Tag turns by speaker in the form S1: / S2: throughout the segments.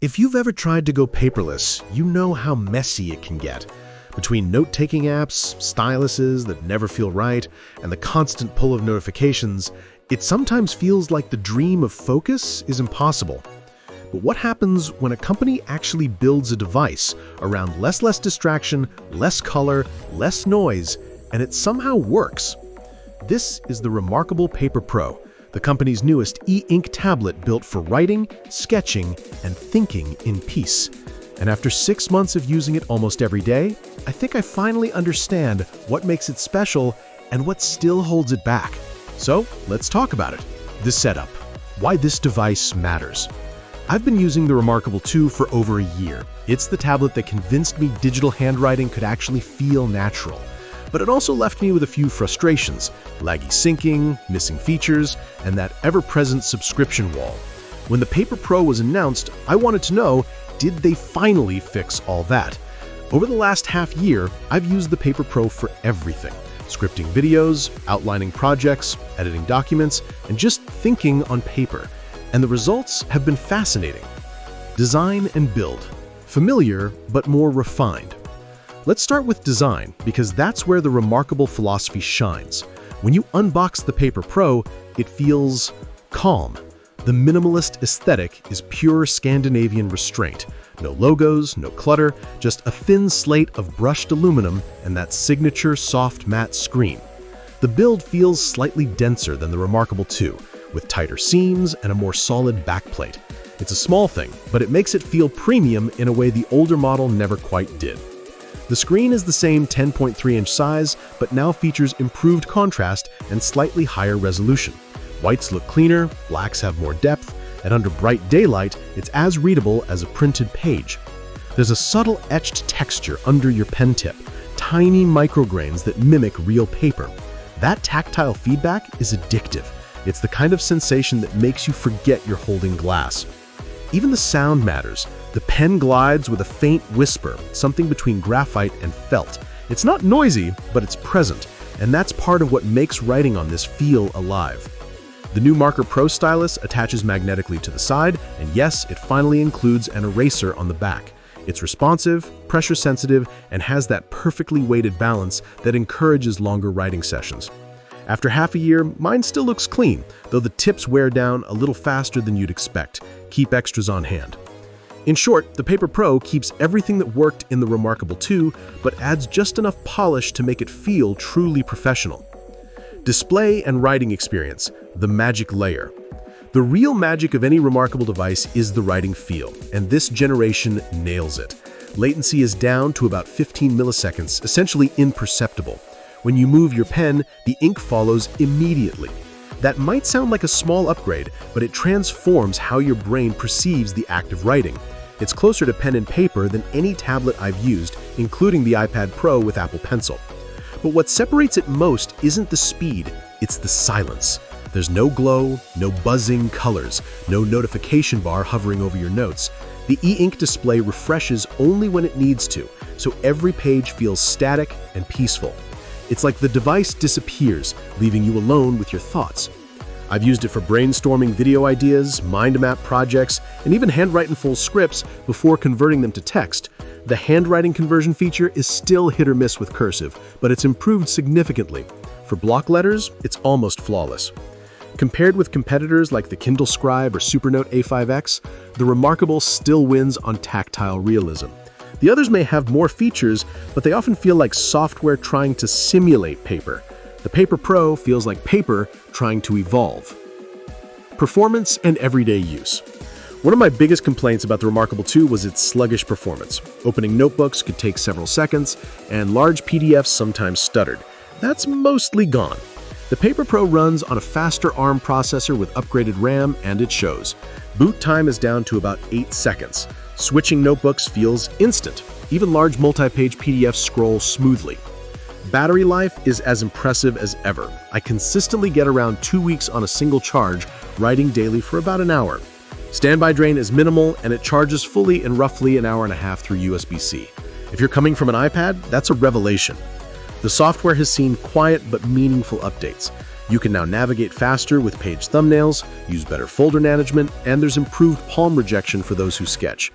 S1: If you've ever tried to go paperless, you know how messy it can get. Between note-taking apps, styluses that never feel right, and the constant pull of notifications, it sometimes feels like the dream of focus is impossible. But what happens when a company actually builds a device around less distraction, less color, less noise, and it somehow works? This is the reMarkable Paper Pro, the company's newest e-ink tablet built for writing, sketching, and thinking in peace. And after 6 months of using it almost every day, I think I finally understand what makes it special and what still holds it back. So let's talk about it. The setup. Why this device matters. I've been using the reMarkable 2 for over a year. It's the tablet that convinced me digital handwriting could actually feel natural. But it also left me with a few frustrations: laggy syncing, missing features, and that ever-present subscription wall. When the Paper Pro was announced, I wanted to know, did they finally fix all that? Over the last half year, I've used the Paper Pro for everything: scripting videos, outlining projects, editing documents, and just thinking on paper. And the results have been fascinating. Design and build. Familiar, but more refined. Let's start with design, because that's where the reMarkable philosophy shines. When you unbox the Paper Pro, it feels calm. The minimalist aesthetic is pure Scandinavian restraint. No logos, no clutter, just a thin slate of brushed aluminum and that signature soft matte screen. The build feels slightly denser than the reMarkable 2, with tighter seams and a more solid backplate. It's a small thing, but it makes it feel premium in a way the older model never quite did. The screen is the same 10.3-inch size, but now features improved contrast and slightly higher resolution. Whites look cleaner, blacks have more depth, and under bright daylight, it's as readable as a printed page. There's a subtle etched texture under your pen tip, tiny micrograins that mimic real paper. That tactile feedback is addictive. It's the kind of sensation that makes you forget you're holding glass. Even the sound matters. The pen glides with a faint whisper, something between graphite and felt. It's not noisy, but it's present, and that's part of what makes writing on this feel alive. The new Marker Pro stylus attaches magnetically to the side, and yes, it finally includes an eraser on the back. It's responsive, pressure-sensitive, and has that perfectly weighted balance that encourages longer writing sessions. After half a year, mine still looks clean, though the tips wear down a little faster than you'd expect. Keep extras on hand. In short, the Paper Pro keeps everything that worked in the reMarkable 2, but adds just enough polish to make it feel truly professional. Display and writing experience, the magic layer. The real magic of any reMarkable device is the writing feel, and this generation nails it. Latency is down to about 15 milliseconds, essentially imperceptible. When you move your pen, the ink follows immediately. That might sound like a small upgrade, but it transforms how your brain perceives the act of writing. It's closer to pen and paper than any tablet I've used, including the iPad Pro with Apple Pencil. But what separates it most isn't the speed, it's the silence. There's no glow, no buzzing colors, no notification bar hovering over your notes. The e-ink display refreshes only when it needs to, so every page feels static and peaceful. It's like the device disappears, leaving you alone with your thoughts. I've used it for brainstorming video ideas, mind map projects, and even handwriting full scripts before converting them to text. The handwriting conversion feature is still hit or miss with cursive, but it's improved significantly. For block letters, it's almost flawless. Compared with competitors like the Kindle Scribe or Supernote A5X, the reMarkable still wins on tactile realism. The others may have more features, but they often feel like software trying to simulate paper. The Paper Pro feels like paper trying to evolve. Performance and everyday use. One of my biggest complaints about the reMarkable 2 was its sluggish performance. Opening notebooks could take several seconds, and large PDFs sometimes stuttered. That's mostly gone. The Paper Pro runs on a faster ARM processor with upgraded RAM, and it shows. Boot time is down to about 8 seconds. Switching notebooks feels instant. Even large multi-page PDFs scroll smoothly. Battery life is as impressive as ever. I consistently get around 2 weeks on a single charge, writing daily for about an hour. Standby drain is minimal, and it charges fully in roughly an hour and a half through USB-C. If you're coming from an iPad, that's a revelation. The software has seen quiet but meaningful updates. You can now navigate faster with page thumbnails, use better folder management, and there's improved palm rejection for those who sketch.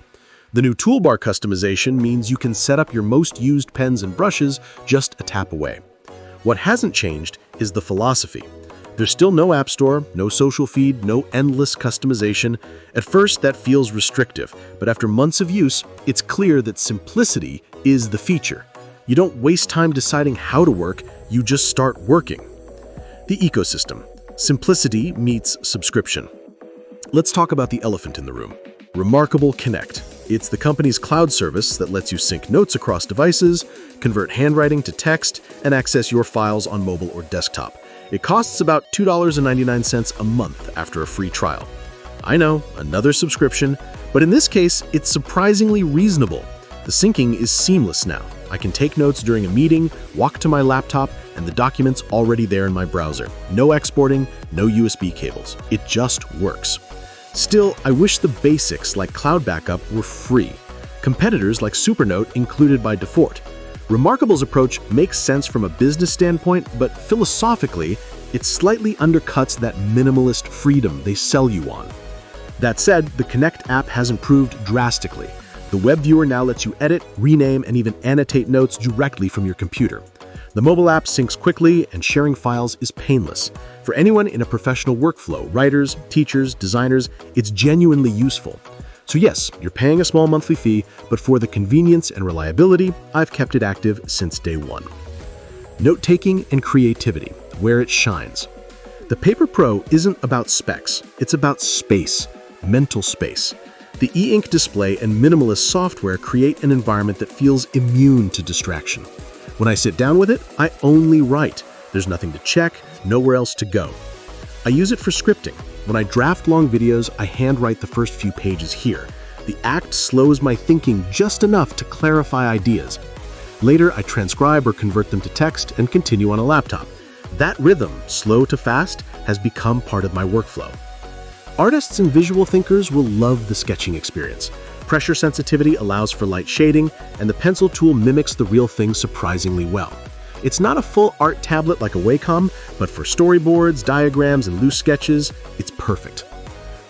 S1: The new toolbar customization means you can set up your most used pens and brushes just a tap away. What hasn't changed is the philosophy. There's still no app store, no social feed, no endless customization. At first, that feels restrictive, but after months of use, it's clear that simplicity is the feature. You don't waste time deciding how to work, you just start working. The ecosystem. Simplicity meets subscription. Let's talk about the elephant in the room. reMarkable Connect. It's the company's cloud service that lets you sync notes across devices, convert handwriting to text, and access your files on mobile or desktop. It costs about $2.99 a month after a free trial. I know, another subscription, but in this case, it's surprisingly reasonable. The syncing is seamless now. I can take notes during a meeting, walk to my laptop, and the document's already there in my browser. No exporting, no USB cables. It just works. Still, I wish the basics like cloud backup were free. Competitors like Supernote included by default. reMarkable's approach makes sense from a business standpoint, but philosophically, it slightly undercuts that minimalist freedom they sell you on. That said, the Connect app has improved drastically. The web viewer now lets you edit, rename, and even annotate notes directly from your computer. The mobile app syncs quickly, and sharing files is painless. For anyone in a professional workflow, writers, teachers, designers, it's genuinely useful. So yes, you're paying a small monthly fee, but for the convenience and reliability, I've kept it active since day one. Note-taking and creativity, where it shines. The Paper Pro isn't about specs, it's about space, mental space. The e-ink display and minimalist software create an environment that feels immune to distraction. When I sit down with it, I only write. There's nothing to check, nowhere else to go. I use it for scripting. When I draft long videos, I handwrite the first few pages here. The act slows my thinking just enough to clarify ideas. Later, I transcribe or convert them to text and continue on a laptop. That rhythm, slow to fast, has become part of my workflow. Artists and visual thinkers will love the sketching experience. Pressure sensitivity allows for light shading, and the pencil tool mimics the real thing surprisingly well. It's not a full art tablet like a Wacom, but for storyboards, diagrams, and loose sketches, it's perfect.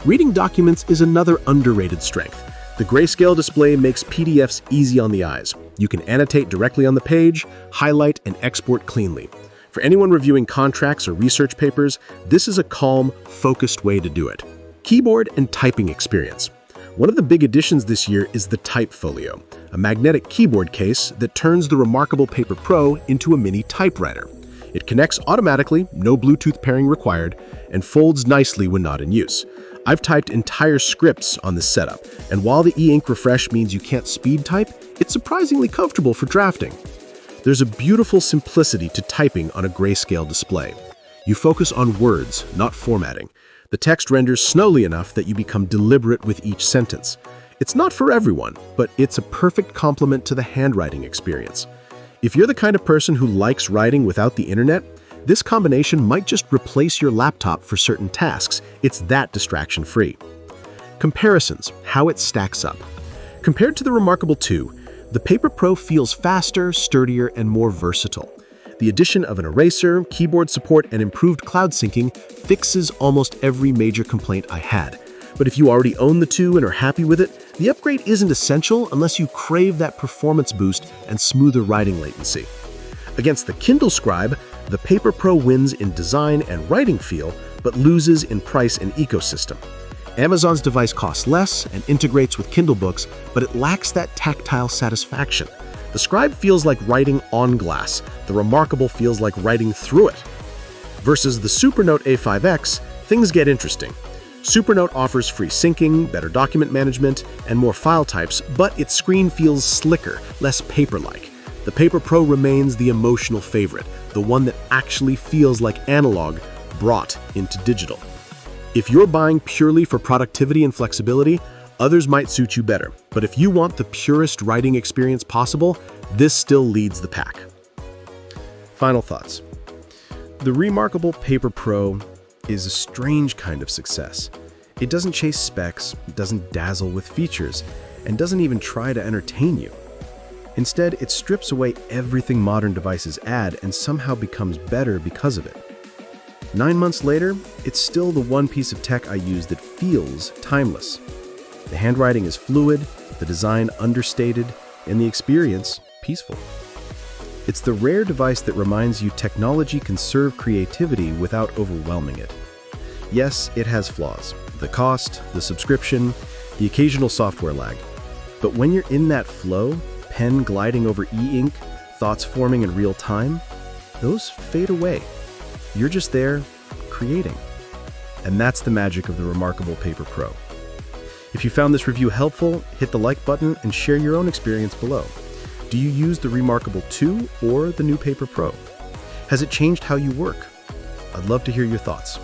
S1: Reading documents is another underrated strength. The grayscale display makes PDFs easy on the eyes. You can annotate directly on the page, highlight, and export cleanly. For anyone reviewing contracts or research papers, this is a calm, focused way to do it. Keyboard and typing experience. One of the big additions this year is the Type Folio, a magnetic keyboard case that turns the reMarkable Paper Pro into a mini typewriter. It connects automatically, no Bluetooth pairing required, and folds nicely when not in use. I've typed entire scripts on this setup, and while the e-ink refresh means you can't speed type, it's surprisingly comfortable for drafting. There's a beautiful simplicity to typing on a grayscale display. You focus on words, not formatting. The text renders slowly enough that you become deliberate with each sentence. It's not for everyone, but it's a perfect complement to the handwriting experience. If you're the kind of person who likes writing without the internet, this combination might just replace your laptop for certain tasks. It's that distraction-free. Comparisons, how it stacks up. Compared to the reMarkable 2, the Paper Pro feels faster, sturdier, and more versatile. The addition of an eraser, keyboard support, and improved cloud syncing fixes almost every major complaint I had. But if you already own the 2 and are happy with it, the upgrade isn't essential unless you crave that performance boost and smoother writing latency. Against the Kindle Scribe, the Paper Pro wins in design and writing feel, but loses in price and ecosystem. Amazon's device costs less and integrates with Kindle books, but it lacks that tactile satisfaction. The Scribe feels like writing on glass. The reMarkable feels like writing through it. Versus the Supernote A5X, things get interesting. Supernote offers free syncing, better document management, and more file types, but its screen feels slicker, less paper-like. The Paper Pro remains the emotional favorite, the one that actually feels like analog brought into digital. If you're buying purely for productivity and flexibility, others might suit you better. But if you want the purest writing experience possible, this still leads the pack. Final thoughts. The reMarkable Paper Pro is a strange kind of success. It doesn't chase specs, doesn't dazzle with features, and doesn't even try to entertain you. Instead, it strips away everything modern devices add and somehow becomes better because of it.
S2: 9 months later, it's still the one piece of tech I use that feels timeless. The handwriting is fluid, the design understated, and the experience peaceful. It's the rare device that reminds you technology can serve creativity without overwhelming it. Yes, it has flaws. The cost, the subscription, the occasional software lag. But when you're in that flow, pen gliding over e-ink, thoughts forming in real time, those fade away. You're just there, creating. And that's the magic of the reMarkable Paper Pro. If you found this review helpful, hit the like button and share your own experience below. Do you use the reMarkable 2 or the new Paper Pro? Has it changed how you work? I'd love to hear your thoughts.